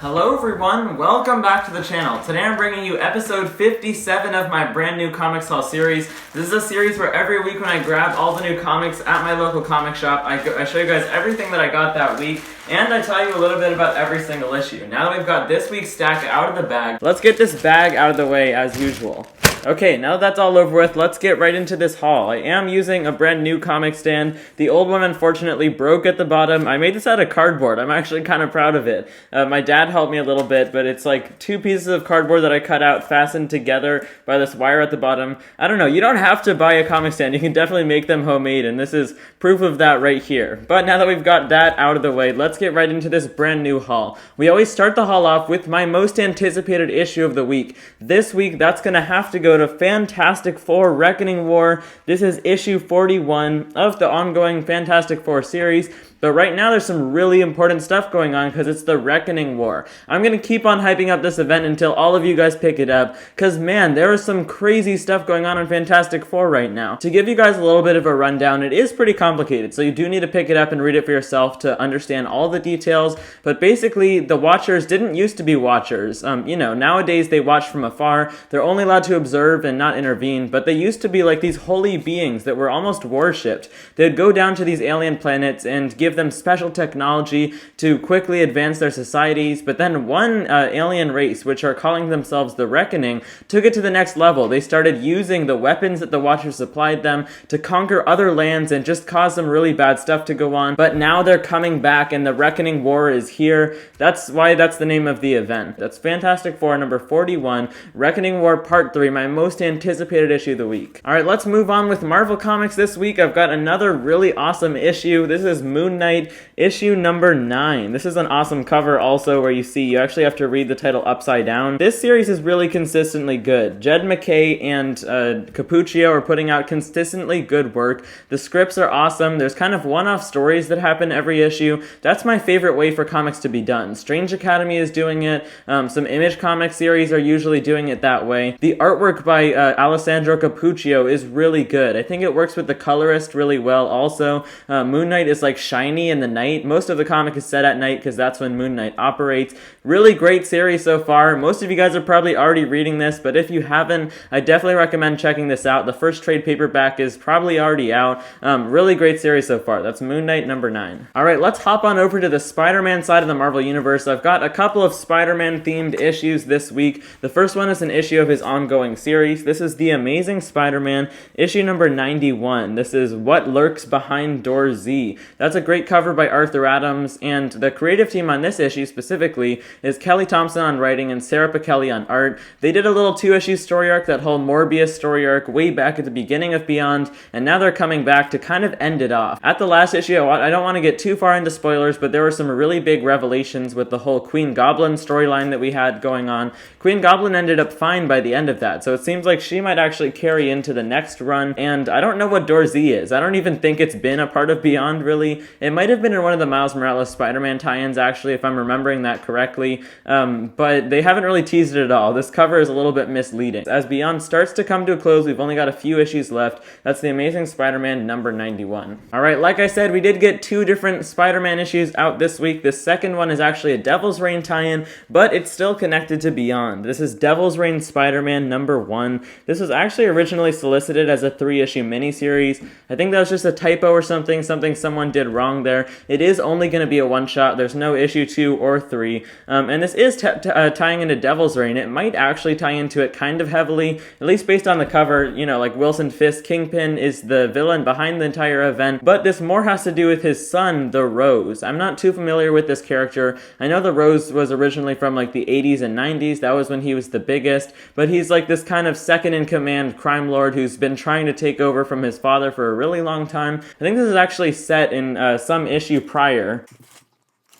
Hello everyone, welcome back to the channel. Today I'm bringing you episode 57 of my brand new Comics Haul series. This is a series where every week when I grab all the new comics at my local comic shop, I show you guys everything that I got that week, and I tell you a little bit about every single issue. Now that we've got this week's stack out of the bag, let's get this bag out of the way as usual. Okay, now that's all over with, let's get right into this haul. I am using a brand new comic stand. The old one unfortunately broke at the bottom. I made this out of cardboard. I'm actually kind of proud of it. My dad helped me a little bit, but it's like two pieces of cardboard that I cut out, fastened together by this wire at the bottom. I don't know, you don't have to buy a comic stand. You can definitely make them homemade, and this is proof of that right here. But now that we've got that out of the way, let's get right into this brand new haul. We always start the haul off with my most anticipated issue of the week. This week, that's gonna have to go to Fantastic Four Reckoning War. This is issue 41 of the ongoing Fantastic Four series. But right now there's some really important stuff going on because it's the Reckoning War. I'm going to keep on hyping up this event until all of you guys pick it up because man, there is some crazy stuff going on in Fantastic Four right now. To give you guys a little bit of a rundown, it is pretty complicated, so you do need to pick it up and read it for yourself to understand all the details. But basically, the Watchers didn't used to be Watchers. Nowadays they watch from afar. They're only allowed to observe and not intervene, but they used to be like these holy beings that were almost worshipped. They'd go down to these alien planets and give them special technology to quickly advance their societies, but then one alien race, which are calling themselves the Reckoning, took it to the next level. They started using the weapons that the Watchers supplied them to conquer other lands and just cause some really bad stuff to go on, but now they're coming back and the Reckoning War is here. That's why that's the name of the event. That's Fantastic Four number 41, Reckoning War Part 3, my most anticipated issue of the week. Alright, let's move on with Marvel Comics this week. I've got another really awesome issue. This is Moon Knight, issue number 9. This is an awesome cover also where you actually have to read the title upside down. This series is really consistently good. Jed MacKay and Cappuccio are putting out consistently good work. The scripts are awesome. There's kind of one-off stories that happen every issue. That's my favorite way for comics to be done. Strange Academy is doing it. Some Image comic series are usually doing it that way. The artwork by Alessandro Cappuccio is really good. I think it works with the colorist really well also. Moon Knight is like shiny in the night. Most of the comic is set at night because that's when Moon Knight operates. Really great series so far. Most of you guys are probably already reading this, but if you haven't, I definitely recommend checking this out. The first trade paperback is probably already out. Really great series so far. That's Moon Knight number 9. Alright, let's hop on over to the Spider-Man side of the Marvel Universe. I've got a couple of Spider-Man themed issues this week. The first one is an issue of his ongoing series. This is The Amazing Spider-Man, issue number 91. This is What Lurks Behind Door Z. That's a great cover by Arthur Adams, and the creative team on this issue specifically is Kelly Thompson on writing and Sarah Pichelli on art. They did a little 2-issue story arc, that whole Morbius story arc, way back at the beginning of Beyond, and now they're coming back to kind of end it off. At the last issue, I don't want to get too far into spoilers, but there were some really big revelations with the whole Queen Goblin storyline that we had going on. Queen Goblin ended up fine by the end of that, so it seems like she might actually carry into the next run, and I don't know what Door Z is. I don't even think it's been a part of Beyond, really. It might have been in one of the Miles Morales Spider-Man tie-ins, actually, if I'm remembering that correctly, but they haven't really teased it at all. This cover is a little bit misleading. As Beyond starts to come to a close, we've only got a few issues left. That's The Amazing Spider-Man number 91. Alright, like I said, we did get 2 different Spider-Man issues out this week. The second one is actually a Devil's Reign tie-in, but it's still connected to Beyond. This is Devil's Reign Spider-Man number 1. This was actually originally solicited as a 3-issue miniseries. I think that was just a typo or something someone did wrong there. It is only going to be a one-shot. There's no issue 2 or 3. And this is tying into Devil's Reign. It might actually tie into it kind of heavily, at least based on the cover. Like Wilson Fisk, Kingpin is the villain behind the entire event, but this more has to do with his son, the Rose. I'm not too familiar with this character. I know the Rose was originally from like the 80s and 90s. That was when he was the biggest, but he's like this kind of second-in-command crime lord who's been trying to take over from his father for a really long time. I think this is actually set in some issue prior.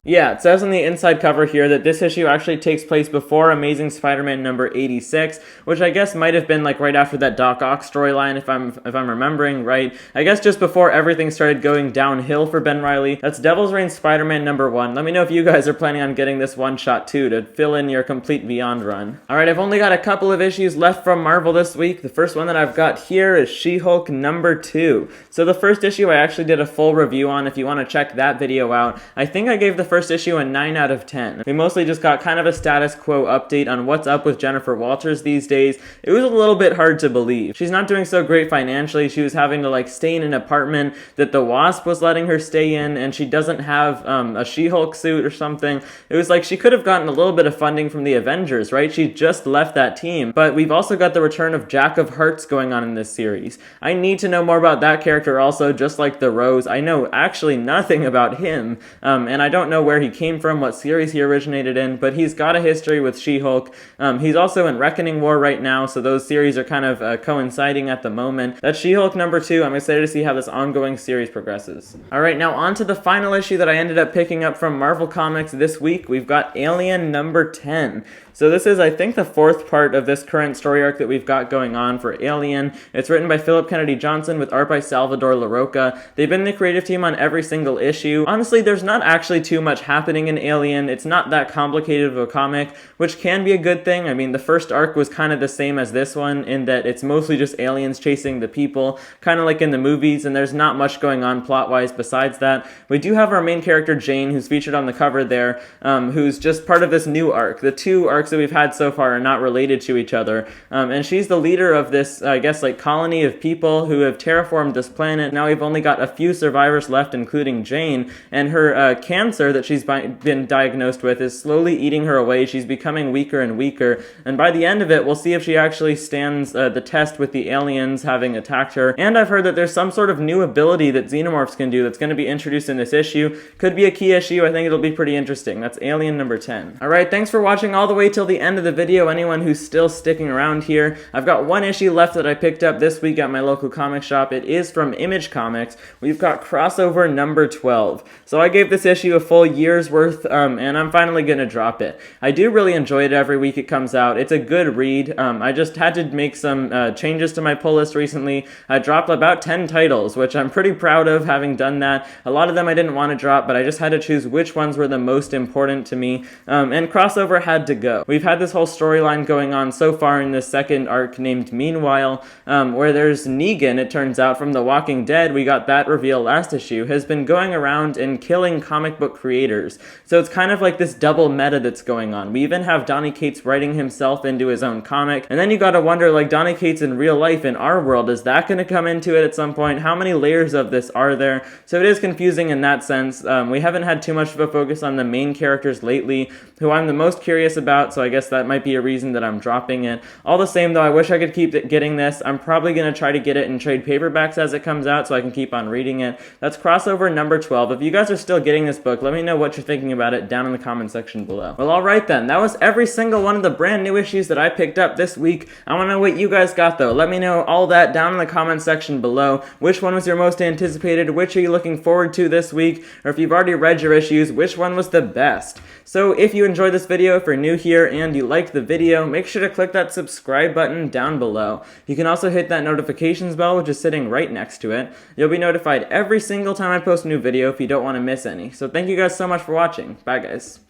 Yeah, it says on the inside cover here that this issue actually takes place before Amazing Spider-Man number 86, which I guess might have been like right after that Doc Ock storyline, if I'm remembering right. I guess just before everything started going downhill for Ben Reilly. That's Devil's Reign Spider-Man number 1. Let me know if you guys are planning on getting this one shot too to fill in your complete Beyond run. Alright, I've only got a couple of issues left from Marvel this week. The first one that I've got here is She-Hulk number 2. So the first issue I actually did a full review on if you want to check that video out. I think I gave the first issue a 9 out of 10. We mostly just got kind of a status quo update on what's up with Jennifer Walters these days. It was a little bit hard to believe. She's not doing so great financially. She was having to like stay in an apartment that the Wasp was letting her stay in, and she doesn't have a She-Hulk suit or something. It was like she could have gotten a little bit of funding from the Avengers, right? She just left that team. But we've also got the return of Jack of Hearts going on in this series. I need to know more about that character also, just like the Rose. I know actually nothing about him, and I don't know where he came from, what series he originated in, but he's got a history with She-Hulk. He's also in Reckoning War right now, so those series are kind of coinciding at the moment. That's She-Hulk #2. I'm excited to see how this ongoing series progresses. Alright, now on to the final issue that I ended up picking up from Marvel Comics this week. We've got Alien #10. So this is, I think, the fourth part of this current story arc that we've got going on for Alien. It's written by Philip Kennedy Johnson with art by Salvador Larroca. They've been the creative team on every single issue. Honestly, there's not actually too much happening in Alien. It's not that complicated of a comic, which can be a good thing. I mean, the first arc was kind of the same as this one in that it's mostly just aliens chasing the people, kind of like in the movies, and there's not much going on plot-wise besides that. We do have our main character, Jane, who's featured on the cover there, who's just part of this new arc. The two arcs that we've had so far are not related to each other, and she's the leader of this, I guess, like colony of people who have terraformed this planet. Now we've only got a few survivors left, including Jane, and her cancer that she's been diagnosed with is slowly eating her away. She's becoming weaker and weaker, and by the end of it, we'll see if she actually stands the test with the aliens having attacked her. And I've heard that there's some sort of new ability that xenomorphs can do that's going to be introduced in this issue. Could be a key issue. I think it'll be pretty interesting. That's Alien #10. Alright, thanks for watching all the way till the end of the video, anyone who's still sticking around here. I've got one issue left that I picked up this week at my local comic shop. It is from Image Comics. We've got crossover #12. So I gave this issue a full year's worth, and I'm finally gonna drop it. I do really enjoy it every week it comes out. It's a good read. I just had to make some changes to my pull list recently. I dropped about 10 titles, which I'm pretty proud of having done that. A lot of them I didn't want to drop, but I just had to choose which ones were the most important to me, and crossover had to go. We've had this whole storyline going on so far in this second arc named Meanwhile, where there's Negan, it turns out, from The Walking Dead. We got that reveal last issue, has been going around and killing comic book creators. So it's kind of like this double meta that's going on. We even have Donny Cates writing himself into his own comic, and then you gotta wonder, like, Donny Cates in real life in our world, is that gonna come into it at some point? How many layers of this are there? So it is confusing in that sense. We haven't had too much of a focus on the main characters lately, who I'm the most curious about, so I guess that might be a reason that I'm dropping it. All the same though, I wish I could keep getting this. I'm probably going to try to get it in trade paperbacks as it comes out so I can keep on reading it. That's crossover #12. If you guys are still getting this book, let me know what you're thinking about it down in the comment section below. Well, alright then, that was every single one of the brand new issues that I picked up this week. I want to know what you guys got though. Let me know all that down in the comment section below. Which one was your most anticipated? Which are you looking forward to this week? Or if you've already read your issues, which one was the best? So if you enjoyed this video, if you're new here and you liked the video, make sure to click that subscribe button down below. You can also hit that notifications bell, which is sitting right next to it. You'll be notified every single time I post a new video if you don't want to miss any. So thank you guys so much for watching. Bye guys.